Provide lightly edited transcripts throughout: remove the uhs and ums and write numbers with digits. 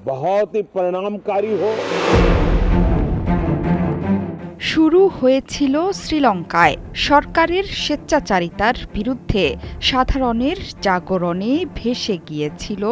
बहुत ही परिणामकारी हो। শুরু হয়েছিল শ্রীলঙ্কায় সরকারের স্বেচ্ছাচারিতার বিরুদ্ধে সাধারণের জাগরণে ভেসে গিয়েছিল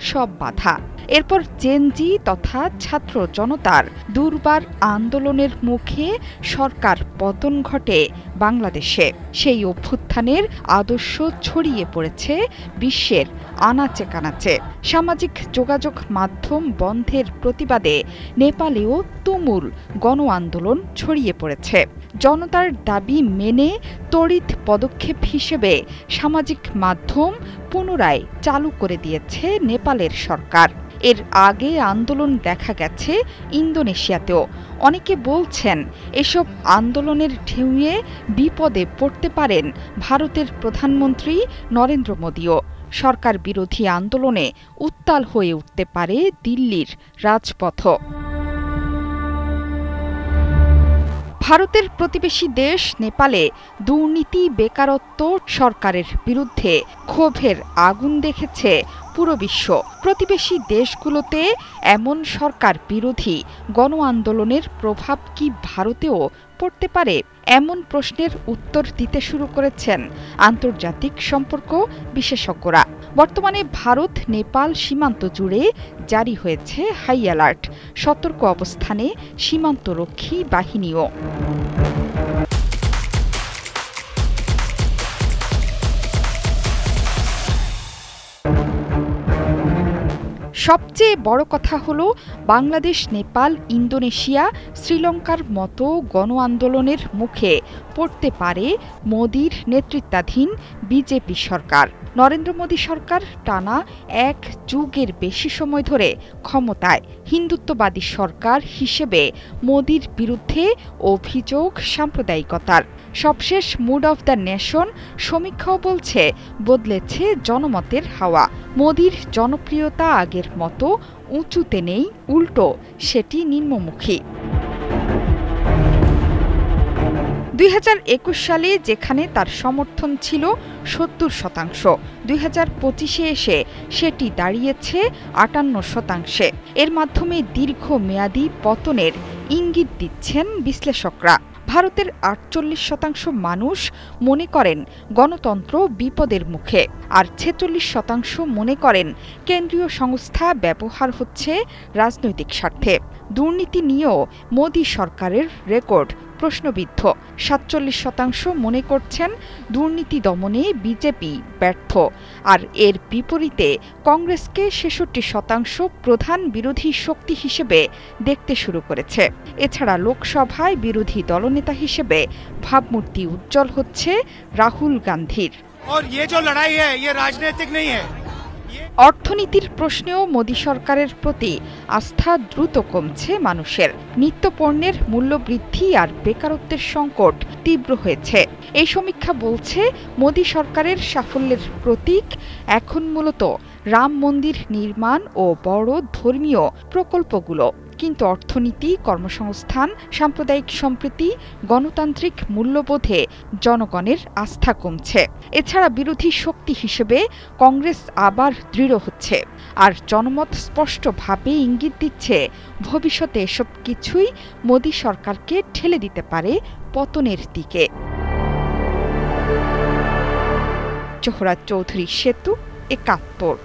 সব বাধা। এরপর জেনজি তথা ছাত্র জনতার দুর্বার আন্দোলনের মুখে সরকার পতন ঘটে বাংলাদেশে। সেই অভ্যুত্থানের আদর্শ ছড়িয়ে পড়েছে বিশ্বের আনাচে কানাচে। সামাজিক যোগাযোগ মাধ্যম বন্ধের প্রতিবাদে নেপালেও তুমুল গণ আন্দোলন ছড়িয়ে পড়েছে। জনতার দাবি মেনে তড়িৎ পদক্ষেপ হিসেবে সামাজিক মাধ্যম পুনরায় চালু করে দিয়েছে নেপালের সরকার। এর আগে আন্দোলন দেখা গেছে ইন্দোনেশিয়াতেও। অনেকে বলছেন এসব আন্দোলনের ঢেউয়ে বিপদে পড়তে পারেন ভারতের প্রধানমন্ত্রী নরেন্দ্র মোদিও। সরকার বিরোধী আন্দোলনে উত্তাল হয়ে উঠতে পারে দিল্লির রাজপথও। ভারতের প্রতিবেশী দেশ নেপালে দুর্নীতি, বেকারত্ব, সরকারের বিরুদ্ধে ক্ষোভের আগুন দেখেছে পুরো বিশ্ব। প্রতিবেশী দেশগুলোতে এমন সরকার বিরোধী গণ আন্দোলনের প্রভাব কি ভারতেও পড়তে পারে? এমন প্রশ্নের উত্তর দিতে শুরু করেছেন আন্তর্জাতিক সম্পর্ক বিশেষজ্ঞরা। বর্তমানে ভারত নেপাল সীমান্ত জুড়ে জারি হয়েছে হাই অ্যালার্ট। সতর্ক অবস্থানে সীমান্তরক্ষী বাহিনীও। সবচেয়ে বড় কথা হলো বাংলাদেশ, নেপাল, ইন্দোনেশিয়া, শ্রীলঙ্কার মতো গণ আন্দোলনের মুখে পড়তে পারে মোদির নেতৃত্বাধীন বিজেপি সরকার। নরেন্দ্র মোদী সরকার টানা 1 যুগের বেশি সময় ধরে ক্ষমতায়। হিন্দুত্ববাদী সরকার হিসেবে মোদির বিরুদ্ধে অভিযোগ সাম্প্রদায়িকতার। সবশেষ মুড অফ দ্য নেশন সমীক্ষাও বলছে বদলেছে জনমতের হাওয়া। মোদির জনপ্রিয়তা আগের মতো উঁচুতে নেই, উল্টো সেটি নিম্নমুখী। 2021 সালে যেখানে তার সমর্থন ছিল 70%, 2025-এ এসে সেটি দাঁড়িয়েছে 58%। এর মাধ্যমে দীর্ঘমেয়াদী পতনের ইঙ্গিত দিচ্ছেন বিশ্লেষকরা। ভারতের 48% মানুষ মনে করেন গণতন্ত্র বিপদের মুখে, আর 46% মনে করেন কেন্দ্রীয় সংস্থা ব্যবহার হচ্ছে রাজনৈতিক স্বার্থে। দুর্নীতি নিয়েও মোদী সরকারের রেকর্ড প্রশ্নবিদ্ধ। 47% মনে করছেন দুর্নীতি দমনে বিজেপি ব্যর্থ, আর এর বিপরীতে কংগ্রেসকে 66% প্রধান বিরোধী শক্তি হিসেবে দেখতে শুরু করেছে। এছাড়া লোকসভায় বিরোধী দলনেতা হিসেবে ভাবমূর্তি উজ্জ্বল হচ্ছে রাহুল গান্ধীর। অর্থনীতির প্রশ্নেও মোদী সরকারের প্রতি আস্থা দ্রুত কমছে মানুষের। নিত্যপণ্যের মূল্যবৃদ্ধি আর বেকারত্বের সংকট তীব্র হয়েছে। এই সমীক্ষা বলছে মোদী সরকারের সাফল্যের প্রতীক এখন মূলত রাম মন্দির নির্মাণ ও বড় ধর্মীয় প্রকল্পগুলো। কিন্তু অর্থনীতি, কর্মসংস্থান, সাম্প্রদায়িক সম্প্রীতি, গণতান্ত্রিক মূল্যবোধে জনগণের আস্থা কমছে। এছাড়া বিরোধী শক্তি হিসেবে কংগ্রেস আবার দৃঢ় হচ্ছে, আর জনমত স্পষ্টভাবে ইঙ্গিত দিচ্ছে ভবিষ্যতে এসব কিছুই মোদী সরকারকে ঠেলে দিতে পারে পতনের দিকে। জোহরা চৌধুরী সেতু, 71।